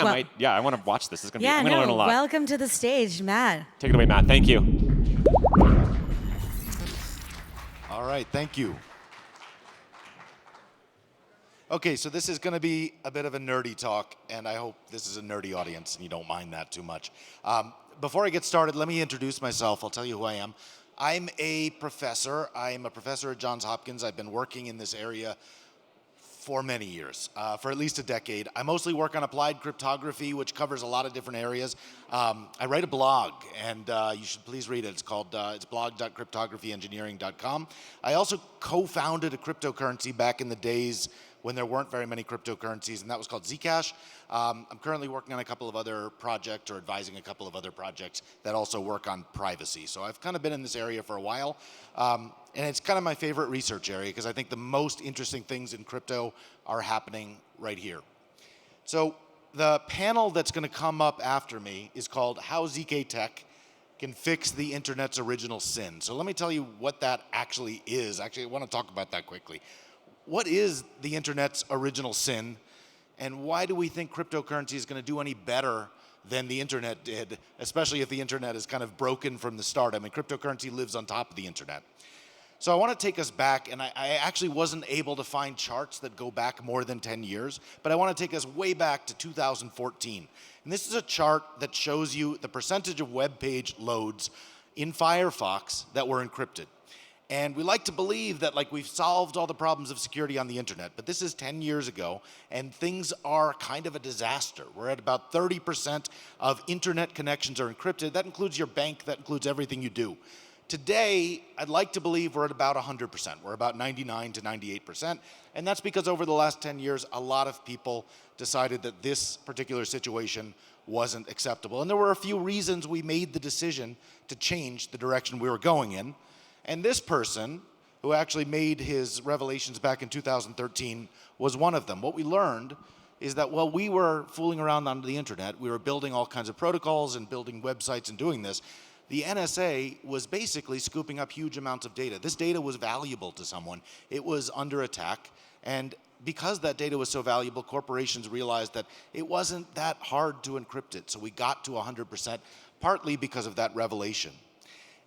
might. Yeah, I want to watch this. It's gonna be. Yeah, I'm gonna learn a lot. welcome to the stage, Matt. Take it away, Matt. Thank you. All right, thank you. Okay, so this is going to be a bit of a nerdy talk, and I hope this is a nerdy audience and you don't mind that too much. Before I get started, let me introduce myself. I'll tell you who I am. I'm a professor. I'm a professor at Johns Hopkins. I've been working in this area for many years, for at least a decade. I mostly work on applied cryptography, which covers a lot of different areas. I write a blog, and you should please read it. It's called it's blog.cryptographyengineering.com. I also co-founded a cryptocurrency back in the days when there weren't very many cryptocurrencies, and that was called Zcash. I'm currently working on a couple of other projects or advising a couple of other projects that also work on privacy. So I've kind of been in this area for a while, and it's kind of my favorite research area because I think the most interesting things in crypto are happening right here. So the panel that's going to come up after me is called How ZK Tech Can Fix the Internet's Original Sin. So let me tell you what that actually is. Actually, I want to talk about that quickly. What is the internet's original sin, and why do we think cryptocurrency is going to do any better than the internet did, especially if the internet is kind of broken from the start? I mean, cryptocurrency lives on top of the internet. So I want to take us back, and I actually wasn't able to find charts that go back more than 10 years, but I want to take us way back to 2014. And this is a chart that shows you the percentage of web page loads in Firefox that were encrypted. And we like to believe that we've solved all the problems of security on the internet, but this is 10 years ago, and things are kind of a disaster. We're at about 30% of internet connections are encrypted. That includes your bank, that includes everything you do. Today, I'd like to believe we're at about 100%. We're about 99 to 98%, and that's because over the last 10 years, a lot of people decided that this particular situation wasn't acceptable. And there were a few reasons we made the decision to change the direction we were going in. And this person, who actually made his revelations back in 2013, was one of them. What we learned is that while we were fooling around on the internet, we were building all kinds of protocols and building websites and doing this, the NSA was basically scooping up huge amounts of data. This data was valuable to someone. It was under attack, and because that data was so valuable, corporations realized that it wasn't that hard to encrypt it. So we got to 100%, partly because of that revelation.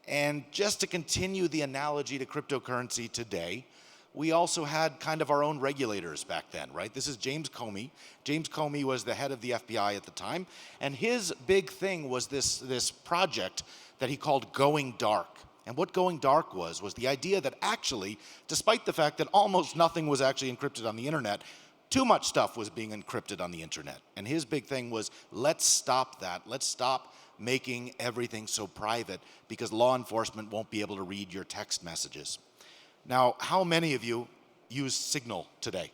And just to continue the analogy to cryptocurrency today, we also had kind of our own regulators back then, right? This is James Comey. James Comey was the head of the FBI at the time, and his big thing was this project that he called Going Dark. And what Going Dark was the idea that actually, despite the fact that almost nothing was actually encrypted on the internet, too much stuff was being encrypted on the internet. And his big thing was, let's stop that. Let's stop making everything so private because law enforcement won't be able to read your text messages. Now, how many of you use Signal today?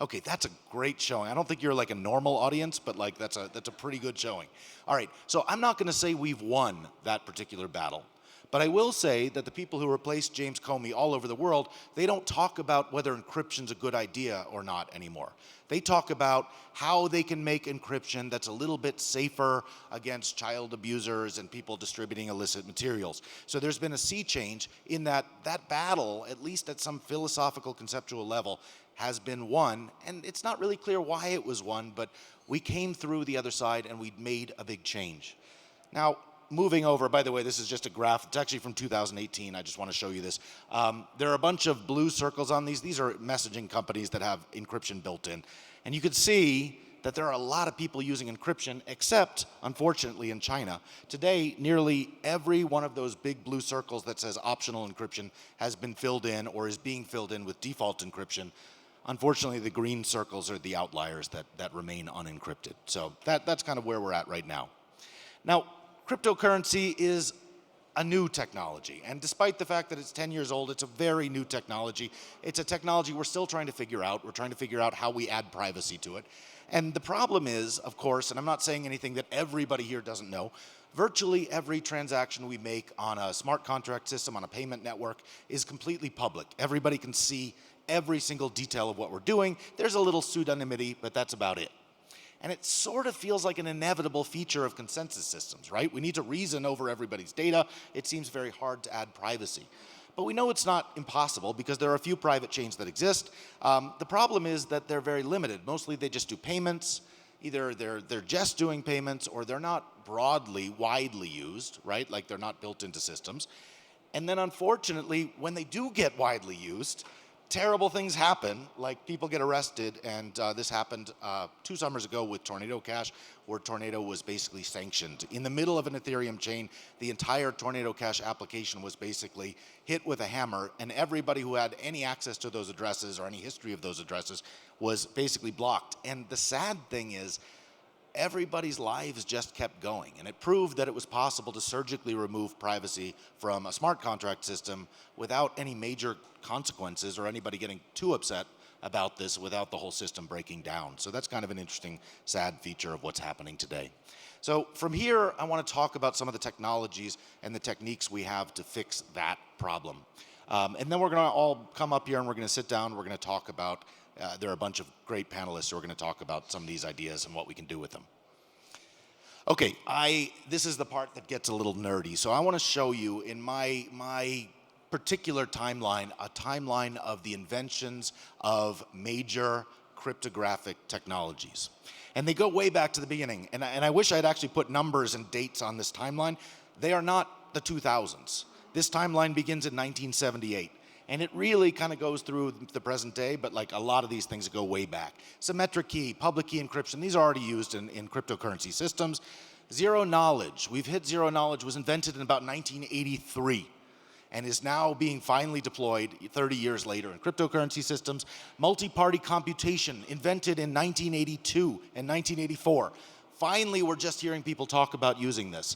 Okay, that's a great showing. I don't think you're like a normal audience, but that's a pretty good showing. All right, so I'm not gonna say we've won that particular battle, but I will say that the people who replaced James Comey all over the world, they don't talk about whether encryption's a good idea or not anymore. They talk about how they can make encryption that's a little bit safer against child abusers and people distributing illicit materials. So there's been a sea change in that battle, at least at some philosophical conceptual level, has been won, and it's not really clear why it was won, but we came through the other side and we made a big change. Now, moving over, by the way, this is just a graph. It's actually from 2018. I just want to show you this. There are a bunch of blue circles on these. These are messaging companies that have encryption built in. And you can see that there are a lot of people using encryption, except, unfortunately, in China. Today, nearly every one of those big blue circles that says optional encryption has been filled in or is being filled in with default encryption. Unfortunately, the green circles are the outliers that remain unencrypted. So that's kind of where we're at right now. Now, cryptocurrency is a new technology, and despite the fact that it's 10 years old, it's a very new technology. It's a technology we're still trying to figure out. We're trying to figure out how we add privacy to it. And the problem is, of course, and I'm not saying anything that everybody here doesn't know, virtually every transaction we make on a smart contract system, on a payment network, is completely public. Everybody can see every single detail of what we're doing. There's a little pseudonymity, but that's about it. And it sort of feels like an inevitable feature of consensus systems, right? We need to reason over everybody's data. It seems very hard to add privacy. But we know it's not impossible because there are a few private chains that exist. The problem is that they're very limited. Mostly they just do payments, either they're just doing payments or they're not widely used, right? Like they're not built into systems. And then unfortunately, when they do get widely used, terrible things happen, like people get arrested, and this happened 2 summers ago with Tornado Cash, where Tornado was basically sanctioned. In the middle of an Ethereum chain, the entire Tornado Cash application was basically hit with a hammer, and everybody who had any access to those addresses or any history of those addresses was basically blocked. And the sad thing is, everybody's lives just kept going, and it proved that it was possible to surgically remove privacy from a smart contract system without any major consequences or anybody getting too upset about this without the whole system breaking down. So that's kind of an interesting, sad feature of what's happening today. So from here, I want to talk about some of the technologies and the techniques we have to fix that problem. And then we're going to all come up here and we're going to sit down, we're going to talk about there are a bunch of great panelists who are going to talk about some of these ideas and what we can do with them. Okay, this is the part that gets a little nerdy. So I want to show you in my particular timeline, a timeline of the inventions of major cryptographic technologies. And they go way back to the beginning. And I wish I'd actually put numbers and dates on this timeline. They are not the 2000s. This timeline begins in 1978. And it really kind of goes through the present day, but like a lot of these things go way back. Symmetric key, public key encryption, these are already used in cryptocurrency systems. Zero knowledge, we've hit zero knowledge, was invented in about 1983 and is now being finally deployed 30 years later in cryptocurrency systems. Multi-party computation, invented in 1982 and 1984. Finally, we're just hearing people talk about using this.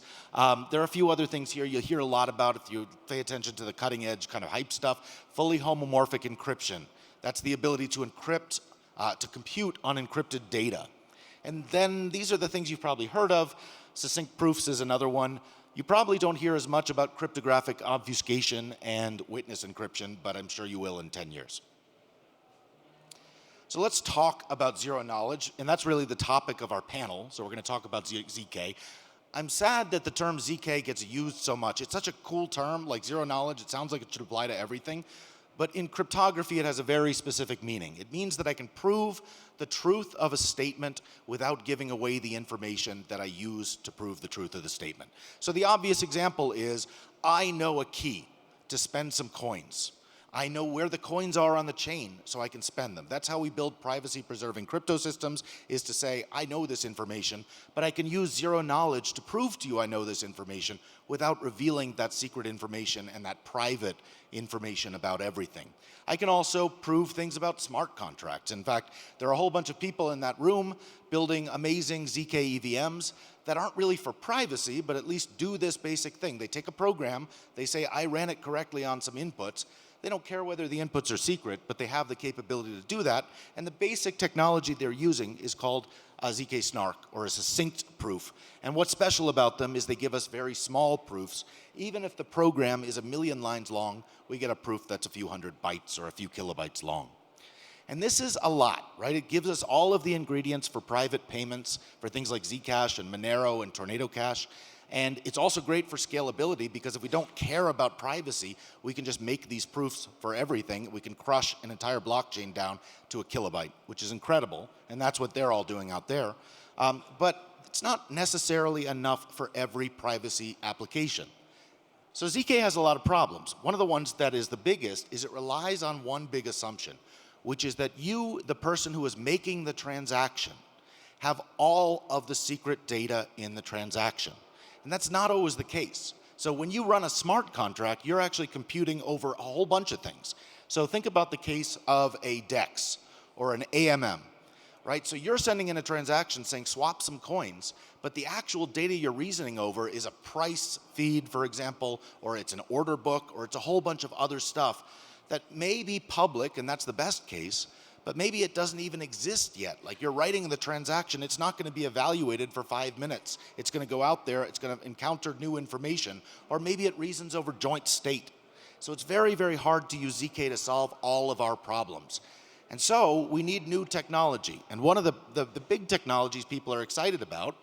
There are a few other things here you'll hear a lot about if you pay attention to the cutting edge kind of hype stuff. Fully homomorphic encryption. That's the ability to encrypt, to compute unencrypted data. And then these are the things you've probably heard of. Succinct proofs is another one. You probably don't hear as much about cryptographic obfuscation and witness encryption, but I'm sure you will in 10 years. So let's talk about zero knowledge, and that's really the topic of our panel. So we're going to talk about ZK. I'm sad that the term ZK gets used so much. It's such a cool term, like zero knowledge. It sounds like it should apply to everything. But in cryptography, it has a very specific meaning. It means that I can prove the truth of a statement without giving away the information that I use to prove the truth of the statement. So the obvious example is, I know a key to spend some coins. I know where the coins are on the chain so I can spend them. That's how we build privacy-preserving crypto systems, is to say, I know this information, but I can use zero knowledge to prove to you I know this information without revealing that secret information and that private information about everything. I can also prove things about smart contracts. In fact, there are a whole bunch of people in that room building amazing ZK EVMs that aren't really for privacy, but at least do this basic thing. They take a program, they say, I ran it correctly on some inputs. They don't care whether the inputs are secret, but they have the capability to do that. And the basic technology they're using is called a ZK snark, or a succinct proof. And what's special about them is they give us very small proofs. Even if the program is 1 million lines long, we get a proof that's a few hundred bytes or a few kilobytes long. And this is a lot, right? It gives us all of the ingredients for private payments, for things like Zcash and Monero and Tornado Cash. And it's also great for scalability, because if we don't care about privacy, we can just make these proofs for everything. We can crush an entire blockchain down to a kilobyte, which is incredible. And that's what they're all doing out there. But it's not necessarily enough for every privacy application. So ZK has a lot of problems. One of the ones that is the biggest is it relies on one big assumption, which is that you, the person who is making the transaction, have all of the secret data in the transaction. And that's not always the case. So when you run a smart contract, you're actually computing over a whole bunch of things. So think about the case of a DEX or an AMM, right? So you're sending in a transaction saying swap some coins, but the actual data you're reasoning over is a price feed, for example, or it's an order book, or it's a whole bunch of other stuff that may be public, and that's the best case, but maybe it doesn't even exist yet. Like, you're writing the transaction, it's not going to be evaluated for 5 minutes. It's going to go out there, it's going to encounter new information, or maybe it reasons over joint state. So it's very, very hard to use ZK to solve all of our problems. And so we need new technology. And one of the big technologies people are excited about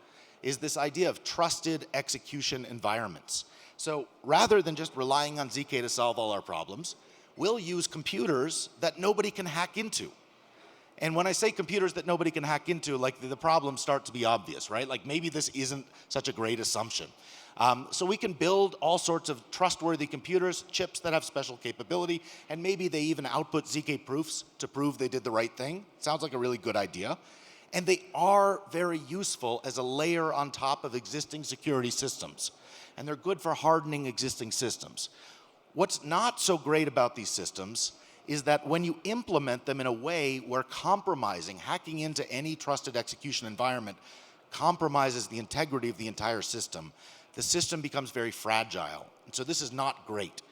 is this idea of trusted execution environments. So rather than just relying on ZK to solve all our problems, we'll use computers that nobody can hack into. And when I say computers that nobody can hack into, like the problems start to be obvious, right? Like maybe this isn't such a great assumption. So we can build all sorts of trustworthy computers, chips that have special capability, and maybe they even output ZK proofs to prove they did the right thing. Sounds like a really good idea. And they are very useful as a layer on top of existing security systems. And they're good for hardening existing systems. What's not so great about these systems is that when you implement them in a way where compromising, hacking into any trusted execution environment compromises the integrity of the entire system, the system becomes very fragile. And so this is not great.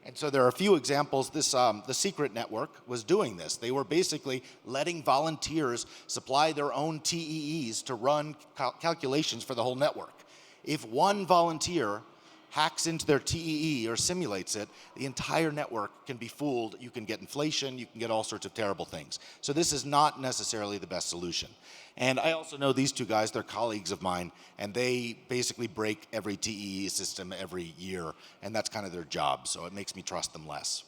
And so there are a few examples. The Secret Network was doing this. They were basically letting volunteers supply their own TEEs to run calculations for the whole network. If one volunteer hacks into their TEE or simulates it, the entire network can be fooled. You can get inflation, you can get all sorts of terrible things. So this is not necessarily the best solution. And I also know these two guys, they're colleagues of mine, and they basically break every TEE system every year, and that's kind of their job, so it makes me trust them less.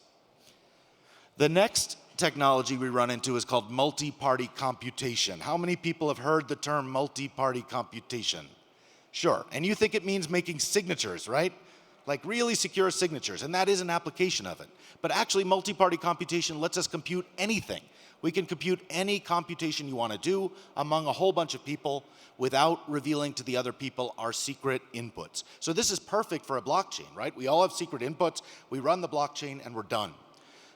The next technology we run into is called multi-party computation. How many people have heard the term multi-party computation? Sure, and you think it means making signatures, right? Like really secure signatures, and that is an application of it. But actually, multi-party computation lets us compute anything. We can compute any computation you want to do among a whole bunch of people without revealing to the other people our secret inputs. So this is perfect for a blockchain, right? We all have secret inputs, we run the blockchain, and we're done.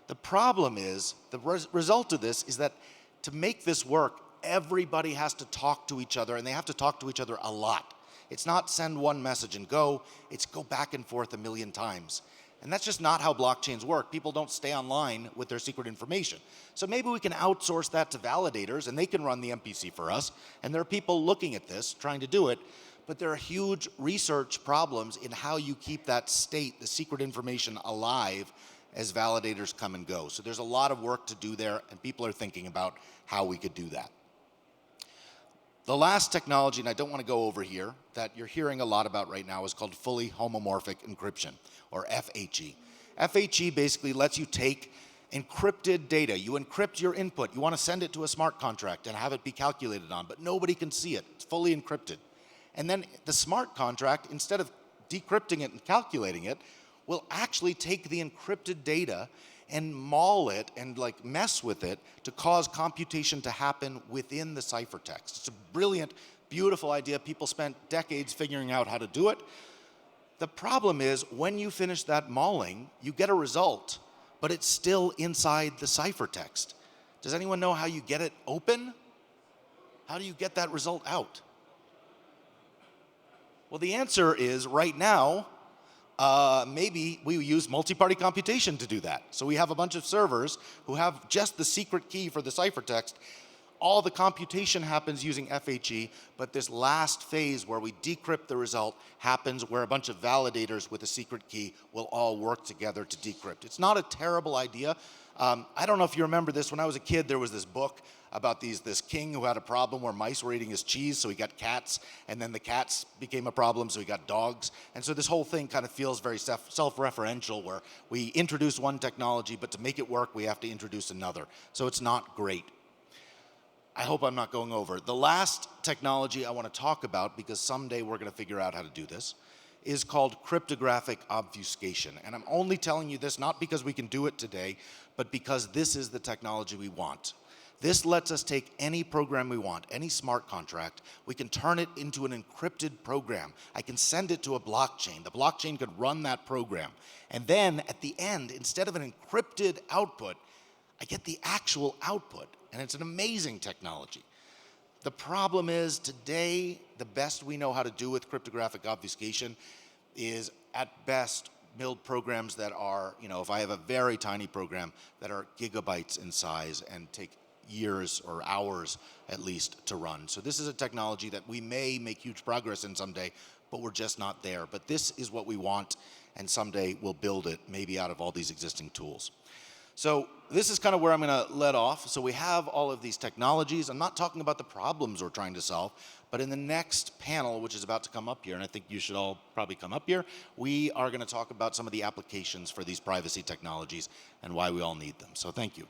The problem is, the result of this is that to make this work, everybody has to talk to each other, and they have to talk to each other a lot. It's not send one message and go, it's go back and forth a million times. And that's just not how blockchains work. People don't stay online with their secret information. So maybe we can outsource that to validators and they can run the MPC for us. And there are people looking at this, trying to do it, but there are huge research problems in how you keep that state, the secret information, alive as validators come and go. So there's a lot of work to do there, and people are thinking about how we could do that. The last technology, and I don't want to go over here, that you're hearing a lot about right now is called fully homomorphic encryption, or FHE. FHE basically lets you take encrypted data. You encrypt your input. You want to send it to a smart contract and have it be calculated on, but nobody can see it. It's fully encrypted. And then the smart contract, instead of decrypting it and calculating it, will actually take the encrypted data and maul it and like mess with it to cause computation to happen within the ciphertext. It's a brilliant, beautiful idea. People spent decades figuring out how to do it. The problem is when you finish that mauling, you get a result, but it's still inside the ciphertext. Does anyone know how you get it open? How do you get that result out? Well, the answer is right now, maybe we use multi-party computation to do that. So we have a bunch of servers who have just the secret key for the ciphertext. All the computation happens using FHE, but this last phase where we decrypt the result happens where a bunch of validators with a secret key will all work together to decrypt. It's not a terrible idea. I don't know if you remember this. When I was a kid, there was this book about this king who had a problem where mice were eating his cheese, so he got cats, and then the cats became a problem, so he got dogs. And so this whole thing kind of feels very self-referential, where we introduce one technology, but to make it work, we have to introduce another. So it's not great. I hope I'm not going over. The last technology I want to talk about, because someday we're going to figure out how to do this, is called cryptographic obfuscation. And I'm only telling you this not because we can do it today, but because this is the technology we want. This lets us take any program we want, any smart contract, we can turn it into an encrypted program. I can send it to a blockchain. The blockchain could run that program. And then at the end, instead of an encrypted output, I get the actual output. And it's an amazing technology. The problem is today, the best we know how to do with cryptographic obfuscation is at best build programs that are, if I have a very tiny program that are gigabytes in size and take years or hours at least to run. So this is a technology that we may make huge progress in someday, but we're just not there. But this is what we want, and someday we'll build it maybe out of all these existing tools. So this is kind of where I'm going to let off. So we have all of these technologies. I'm not talking about the problems we're trying to solve, but in the next panel, which is about to come up here, and I think you should all probably come up here, we are going to talk about some of the applications for these privacy technologies and why we all need them. So thank you.